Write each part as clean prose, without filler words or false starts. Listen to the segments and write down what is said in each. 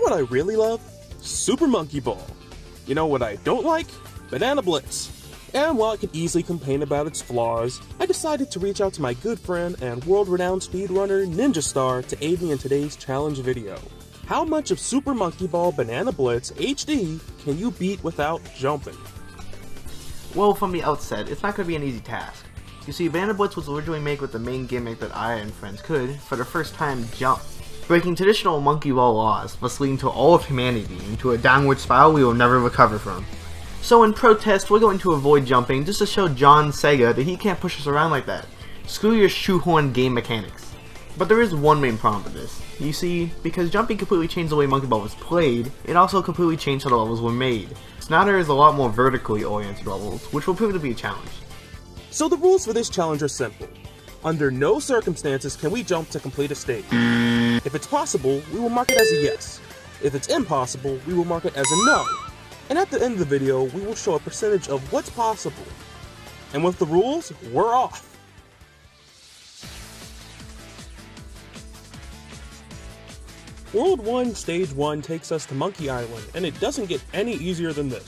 what I really love? Super Monkey Ball. You know what I don't like? Banana Blitz. And while I could easily complain about its flaws, I decided to reach out to my good friend and world-renowned speedrunner Ninjastar to aid me in today's challenge video. How much of Super Monkey Ball Banana Blitz HD can you beat without jumping? Well, from the outset, it's not going to be an easy task. You see, Banana Blitz was originally made with the main gimmick that I and friends could, for the first time, jump. Breaking traditional monkey ball laws, thus leading to all of humanity into a downward spiral we will never recover from. So in protest, we're going to avoid jumping just to show John Sega that he can't push us around like that. Screw your shoehorn game mechanics. But there is one main problem with this. You see, because jumping completely changed the way Monkey Ball was played, it also completely changed how the levels were made. So now there is a lot more vertically oriented levels, which will prove to be a challenge. So the rules for this challenge are simple. Under no circumstances can we jump to complete a stage. If it's possible, we will mark it as a yes. If it's impossible, we will mark it as a no. And at the end of the video, we will show a percentage of what's possible. And with the rules, we're off! World 1, Stage 1 takes us to Monkey Island, and it doesn't get any easier than this.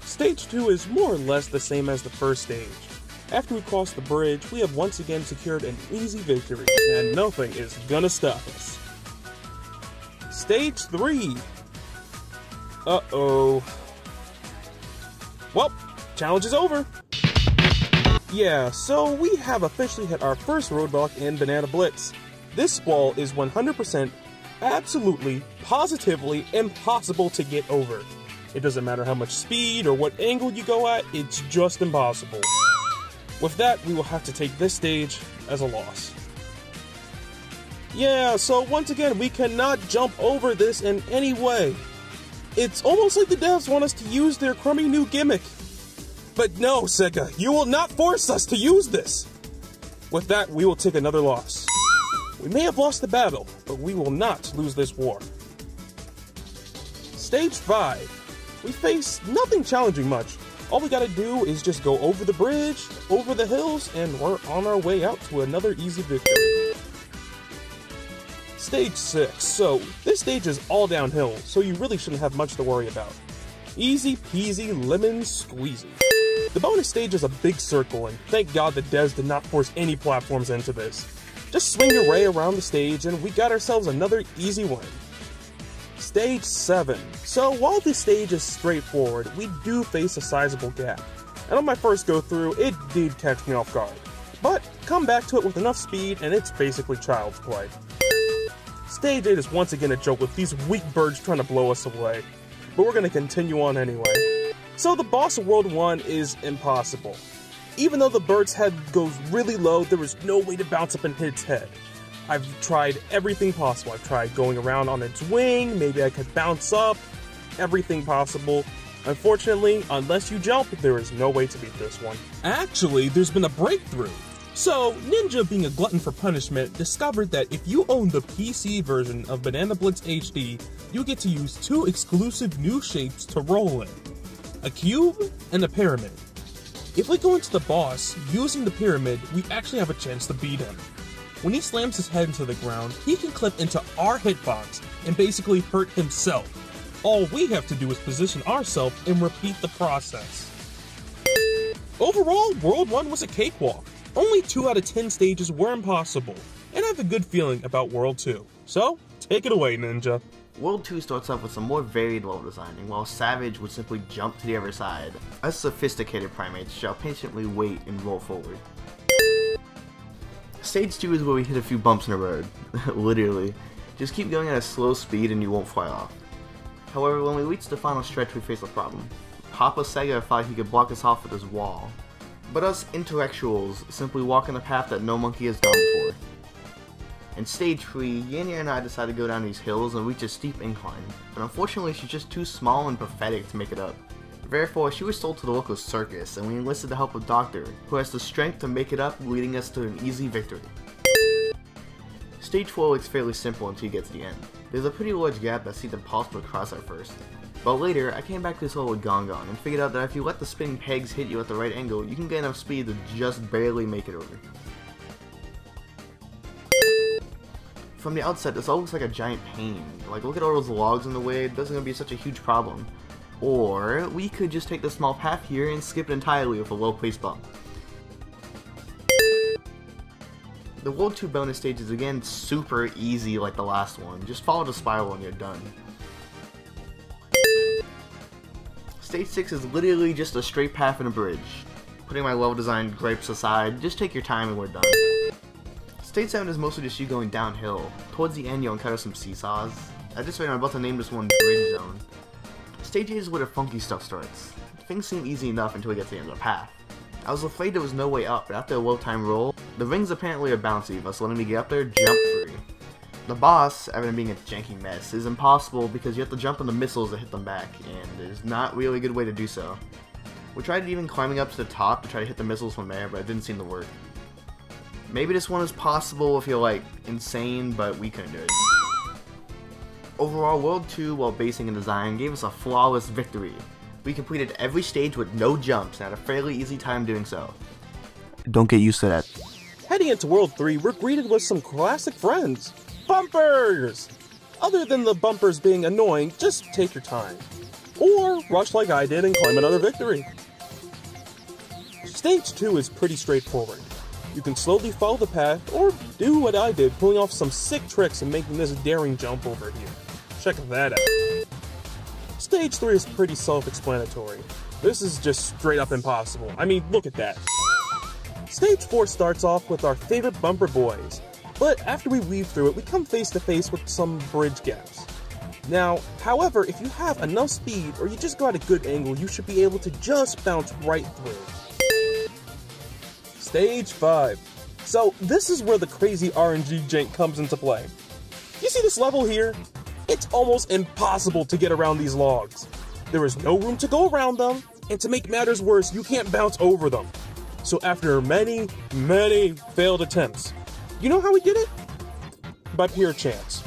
Stage 2 is more or less the same as the first stage. After we cross the bridge, we have once again secured an easy victory, and nothing is gonna stop us. Stage 3. Uh-oh. Well, challenge is over. Yeah, so we have officially hit our first roadblock in Banana Blitz. This wall is 100%, absolutely, positively impossible to get over. It doesn't matter how much speed or what angle you go at, it's just impossible. With that, we will have to take this stage as a loss. Yeah, so once again, we cannot jump over this in any way. It's almost like the devs want us to use their crummy new gimmick. But no, Sega, you will not force us to use this! With that, we will take another loss. We may have lost the battle, but we will not lose this war. Stage 5. We face nothing challenging much. All we gotta do is just go over the bridge, over the hills, and we're on our way out to another easy victory. Stage 6. So, this stage is all downhill, so you really shouldn't have much to worry about. Easy peasy lemon squeezy. The bonus stage is a big circle, and thank God the devs did not force any platforms into this. Just swing your way around the stage, and we got ourselves another easy win. Stage 7. So while this stage is straightforward, we do face a sizable gap. And on my first go through, it did catch me off guard. But come back to it with enough speed and it's basically child's play. Stage 8 is once again a joke with these weak birds trying to blow us away. But we're going to continue on anyway. So the boss of World 1 is impossible. Even though the bird's head goes really low, there is no way to bounce up and hit its head. I've tried everything possible. I've tried going around on its wing, maybe I could bounce up, everything possible. Unfortunately, unless you jump, there is no way to beat this one. Actually, there's been a breakthrough. So, Ninja, being a glutton for punishment, discovered that if you own the PC version of Banana Blitz HD, you get to use 2 exclusive new shapes to roll in. A cube and a pyramid. If we go into the boss using the pyramid, we actually have a chance to beat him. When he slams his head into the ground, he can clip into our hitbox and basically hurt himself. All we have to do is position ourselves and repeat the process. Overall, World 1 was a cakewalk. Only 2 out of 10 stages were impossible, and I have a good feeling about World 2. So, take it away, Ninja. World 2 starts off with some more varied level designing, while Savage would simply jump to the other side. Us sophisticated primates shall patiently wait and roll forward. Stage 2 is where we hit a few bumps in the road. Literally. Just keep going at a slow speed and you won't fly off. However, when we reach the final stretch, we face a problem. Papa Sega thought he could block us off with his wall. But us intellectuals simply walk in a path that no monkey has done before. In Stage 3, Yanya and I decided to go down these hills and reach a steep incline, but unfortunately she's just too small and pathetic to make it up. Therefore, she was sold to the local circus, and we enlisted the help of Doctor, who has the strength to make it up, leading us to an easy victory. Stage 4 looks fairly simple until you get to the end. There's a pretty large gap that seemed impossible to cross at first. But later, I came back to this level with Gongon and figured out that if you let the spinning pegs hit you at the right angle, you can get enough speed to just barely make it over. from the outset, this all looks like a giant pain. Like, look at all those logs in the way, it doesn't gonna be such a huge problem. Or, we could just take the small path here and skip it entirely with a low-placed bump. The World 2 bonus stage is again super easy like the last one. Just follow the spiral and you're done. Stage 6 is literally just a straight path and a bridge. Putting my level design gripes aside, just take your time and we're done. Stage 7 is mostly just you going downhill. Towards the end you'll encounter some seesaws. At this rate I'm about to name this one Bridge Zone. Stage 8 is where the funky stuff starts. Things seem easy enough until we get to the end of the path. I was afraid there was no way up, but after a well-timed roll, the rings apparently are bouncy, thus letting me get up there jump-free. The boss, other than being a janky mess, is impossible because you have to jump on the missiles to hit them back, and there's not really a good way to do so. We tried even climbing up to the top to try to hit the missiles from there, but it didn't seem to work. Maybe this one is possible if you're like insane, but we couldn't do it. Overall, World 2, while basing in design, gave us a flawless victory. We completed every stage with no jumps and had a fairly easy time doing so. Don't get used to that. Heading into World 3, we're greeted with some classic friends. Bumpers! Other than the bumpers being annoying, just take your time. Or rush like I did and claim another victory. Stage 2 is pretty straightforward. You can slowly follow the path, or do what I did, pulling off some sick tricks and making this daring jump over here. Check that out. Stage 3 is pretty self-explanatory. This is just straight up impossible. I mean, look at that. Stage 4 starts off with our favorite bumper boys, but after we weave through it, we come face to face with some bridge gaps. Now, however, if you have enough speed, or you just got a good angle, you should be able to just bounce right through. Stage 5. So, this is where the crazy RNG jank comes into play. You see this level here? It's almost impossible to get around these logs. There is no room to go around them, and to make matters worse, you can't bounce over them. So after many failed attempts, you know how we did it? By pure chance.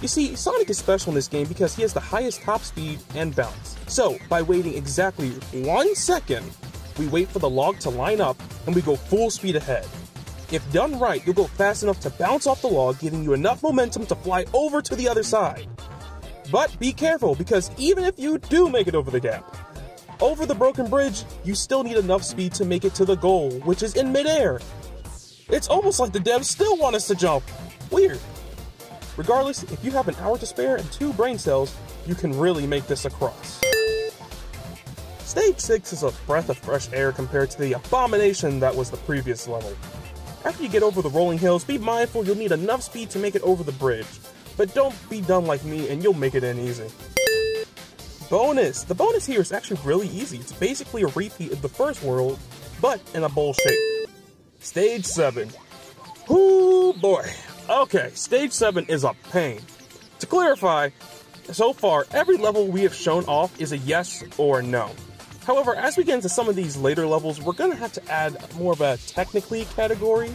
You see, Sonic is special in this game because he has the highest top speed and bounce. So, by waiting exactly 1 second, we wait for the log to line up, and we go full speed ahead. If done right, you'll go fast enough to bounce off the log, giving you enough momentum to fly over to the other side. But be careful, because even if you do make it over the gap, over the broken bridge, you still need enough speed to make it to the goal, which is in midair. It's almost like the devs still want us to jump. Weird. Regardless, if you have an hour to spare and 2 brain cells, you can really make this across. Stage 6 is a breath of fresh air compared to the abomination that was the previous level. After you get over the rolling hills, be mindful you'll need enough speed to make it over the bridge, but don't be dumb like me and you'll make it in easy. Bonus! The bonus here is actually really easy. It's basically a repeat of the first world, but in a bowl shape. Stage 7. Ooh boy. Okay, Stage 7 is a pain. To clarify, so far every level we have shown off is a yes or no. However, as we get into some of these later levels, we're going to have to add more of a technically category.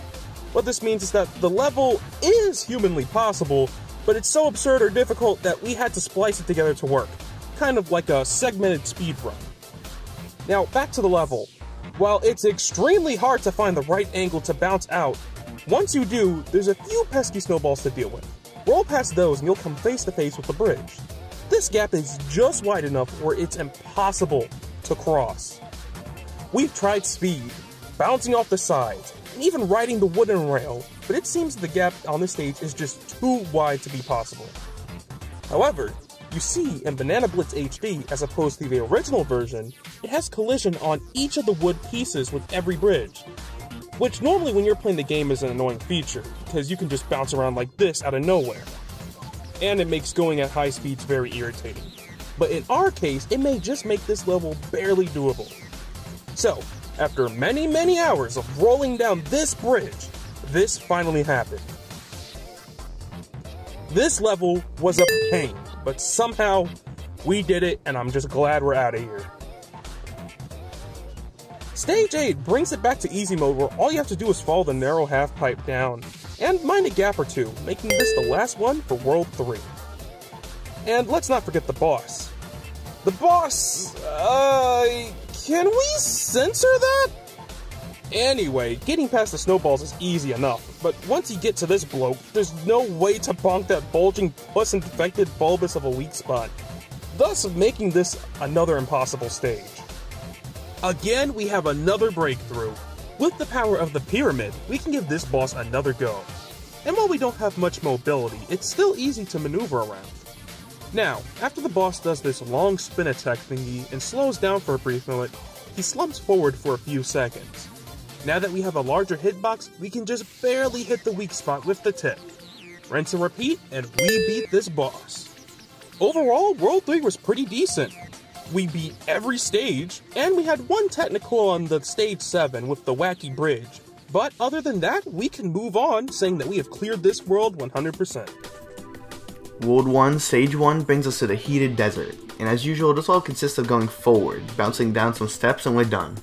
What this means is that the level is humanly possible, but it's so absurd or difficult that we had to splice it together to work. Kind of like a segmented speedrun. Now, back to the level. While it's extremely hard to find the right angle to bounce out, once you do, there's a few pesky snowballs to deal with. Roll past those and you'll come face to face with the bridge. This gap is just wide enough where it's impossible to cross. We've tried speed, bouncing off the sides, and even riding the wooden rail, but it seems the gap on this stage is just too wide to be possible. However, you see in Banana Blitz HD, as opposed to the original version, it has collision on each of the wood pieces with every bridge, which normally when you're playing the game is an annoying feature, because you can just bounce around like this out of nowhere, and it makes going at high speeds very irritating. But in our case, it may just make this level barely doable. So, after many hours of rolling down this bridge, this finally happened. This level was a pain, but somehow we did it, and I'm just glad we're out of here. Stage 8 brings it back to easy mode, where all you have to do is follow the narrow half pipe down, and mind a gap or two, making this the last one for World 3. And let's not forget the boss. The boss, can we censor that? Anyway, getting past the snowballs is easy enough, but once you get to this bloke, there's no way to bonk that bulging, pus-infected bulbous of a weak spot, thus making this another impossible stage. Again, we have another breakthrough. With the power of the pyramid, we can give this boss another go. And while we don't have much mobility, it's still easy to maneuver around. Now, after the boss does this long spin attack thingy and slows down for a brief moment, he slumps forward for a few seconds. Now that we have a larger hitbox, we can just barely hit the weak spot with the tip. Rinse and repeat, and we beat this boss. Overall, World 3 was pretty decent. We beat every stage, and we had one technical on the stage 7 with the wacky bridge. But other than that, we can move on, saying that we have cleared this world 100%. World 1, Stage 1 brings us to the heated desert, and as usual, this all consists of going forward, bouncing down some steps, and we're done.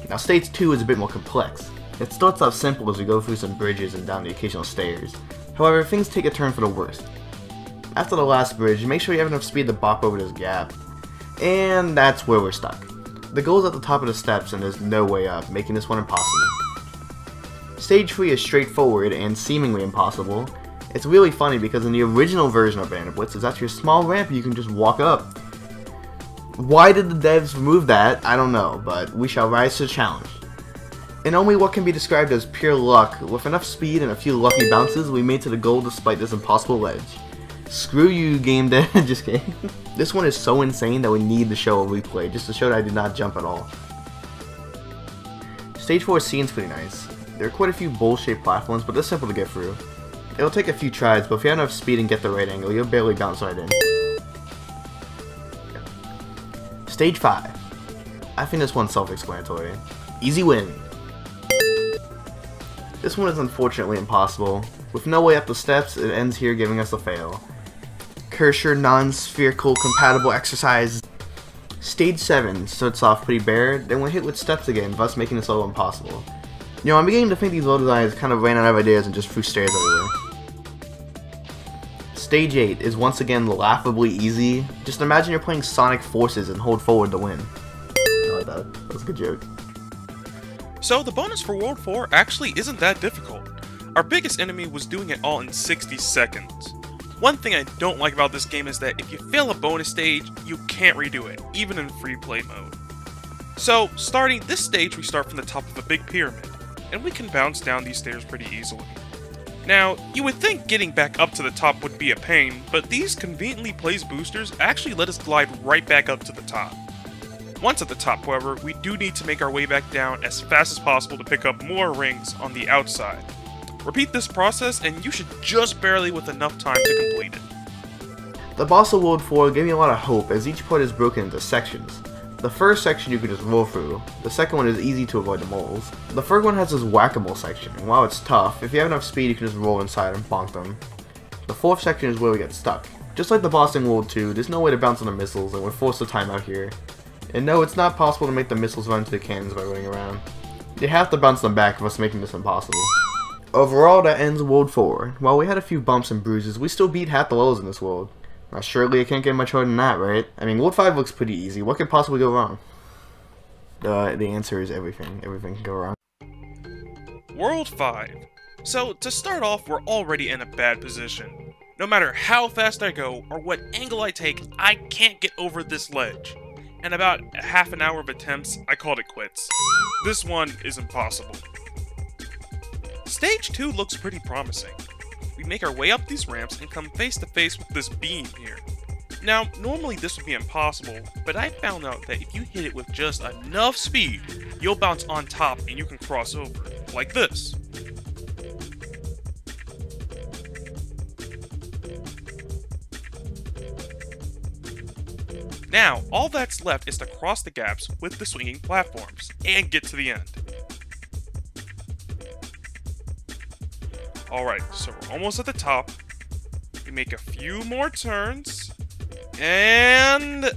Now Stage 2 is a bit more complex. It starts off simple as we go through some bridges and down the occasional stairs. However, things take a turn for the worst. After the last bridge, make sure you have enough speed to bop over this gap. And that's where we're stuck. The goal is at the top of the steps and there's no way up, making this one impossible. Stage 3 is straightforward and seemingly impossible. It's really funny because in the original version of Banana Blitz, there's actually a small ramp you can just walk up. Why did the devs remove that? I don't know, but we shall rise to the challenge. In only what can be described as pure luck, with enough speed and a few lucky bounces, we made to the goal despite this impossible ledge. Screw you, game dev. Just kidding. This one is so insane that we need to show a replay, just to show that I did not jump at all. Stage 4 seems pretty nice. There are quite a few bowl-shaped platforms, but they're simple to get through. It'll take a few tries, but if you have enough speed and get the right angle, you'll barely bounce right in. Stage 5. I think this one's self-explanatory. Easy win. This one is unfortunately impossible. With no way up the steps, it ends here giving us a fail. Cursor non-spherical compatible exercise. Stage 7 starts off pretty bare, then we're hit with steps again, thus making this level impossible. You know, I'm beginning to think these level designers kind of ran out of ideas and just threw stairs everywhere. Stage 8 is once again laughably easy. Just imagine you're playing Sonic Forces and hold forward to win. I like that. That was a good joke. So the bonus for World 4 actually isn't that difficult. Our biggest enemy was doing it all in 60 seconds. One thing I don't like about this game is that if you fail a bonus stage, you can't redo it, even in free play mode. So, starting this stage, we start from the top of a big pyramid, and we can bounce down these stairs pretty easily. Now, you would think getting back up to the top would be a pain, but these conveniently placed boosters actually let us glide right back up to the top. Once at the top, however, we do need to make our way back down as fast as possible to pick up more rings on the outside. Repeat this process and you should just barely with enough time to complete it. The boss of World 4 gave me a lot of hope as each part is broken into sections. The first section you can just roll through, the second one is easy to avoid the moles. The third one has this whack-a-mole section, and while it's tough, if you have enough speed you can just roll inside and bonk them. The fourth section is where we get stuck. Just like the boss in World 2, there's no way to bounce on the missiles and we're forced to time out here. And no, it's not possible to make the missiles run into the cannons by running around. You have to bounce them back, thus making this impossible. Overall, that ends World 4. While we had a few bumps and bruises, we still beat half the levels in this world. Now surely it can't get much harder than that, right? I mean, World 5 looks pretty easy. What could possibly go wrong? The answer is everything. Everything can go wrong. World 5. So, to start off, we're already in a bad position. No matter how fast I go, or what angle I take, I can't get over this ledge. And about half an hour of attempts, I called it quits. This one is impossible. Stage 2 looks pretty promising. We make our way up these ramps and come face to face with this beam here. Now, normally this would be impossible, but I found out that if you hit it with just enough speed, you'll bounce on top and you can cross over, like this. Now, all that's left is to cross the gaps with the swinging platforms, and get to the end. Alright, so we're almost at the top. We make a few more turns. And...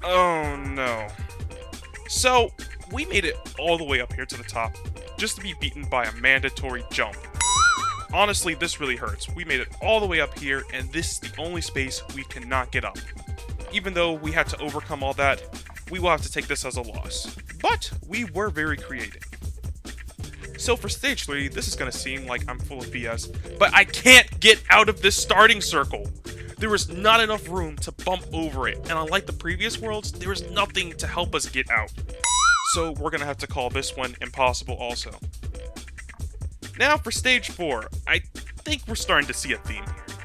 oh no. So, we made it all the way up here to the top, just to be beaten by a mandatory jump. Honestly, this really hurts. We made it all the way up here, and this is the only space we cannot get up. Even though we had to overcome all that, we will have to take this as a loss. but we were very creative. So for stage 3, this is going to seem like I'm full of BS, but I can't get out of this starting circle. There is not enough room to bump over it, and unlike the previous worlds, there is nothing to help us get out. So we're going to have to call this one impossible also. Now for stage 4, I think we're starting to see a theme here.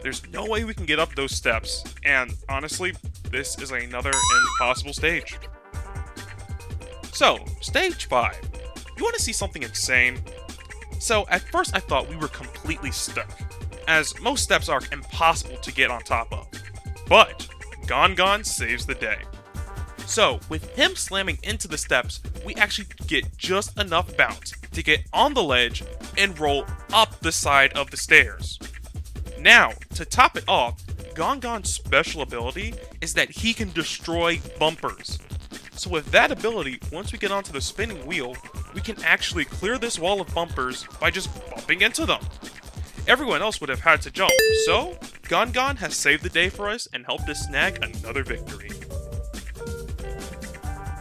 There's no way we can get up those steps, and honestly, this is another impossible stage. So, stage 5. You want to see something insane? So, at first I thought we were completely stuck, as most steps are impossible to get on top of. But, Gon saves the day. So, with him slamming into the steps, we actually get just enough bounce to get on the ledge and roll up the side of the stairs. Now, to top it off, Gon's special ability is that he can destroy bumpers. So with that ability, once we get onto the spinning wheel, we can actually clear this wall of bumpers by just bumping into them. Everyone else would have had to jump, so Gon has saved the day for us and helped us snag another victory.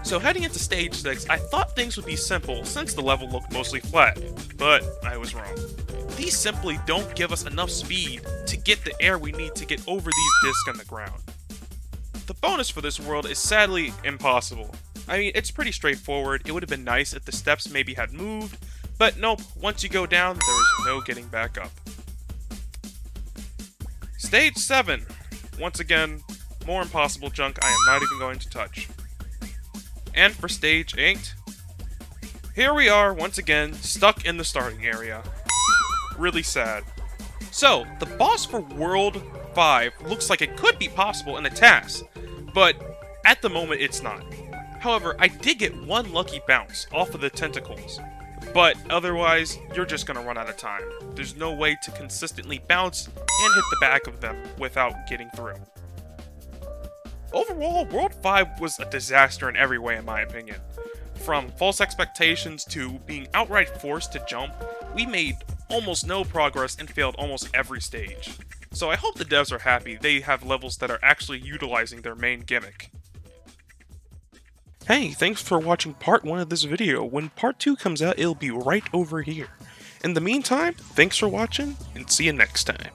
So heading into stage 6, I thought things would be simple since the level looked mostly flat, but I was wrong. These simply don't give us enough speed to get the air we need to get over these discs on the ground. The bonus for this world is sadly impossible. I mean, it's pretty straightforward. It would have been nice if the steps maybe had moved, but nope, once you go down, there is no getting back up. Stage 7. Once again, more impossible junk I am not even going to touch. And for stage 8, here we are once again, stuck in the starting area. Really sad. So, the boss for World 5 looks like it could be possible in a task, but at the moment it's not. However, I did get one lucky bounce off of the tentacles, but otherwise, you're just gonna run out of time. There's no way to consistently bounce and hit the back of them without getting through. Overall, World 5 was a disaster in every way in my opinion. From false expectations to being outright forced to jump, we made almost no progress and failed almost every stage. So I hope the devs are happy they have levels that are actually utilizing their main gimmick. Hey, thanks for watching part 1 of this video. When part 2 comes out, it'll be right over here. In the meantime, thanks for watching, and see you next time.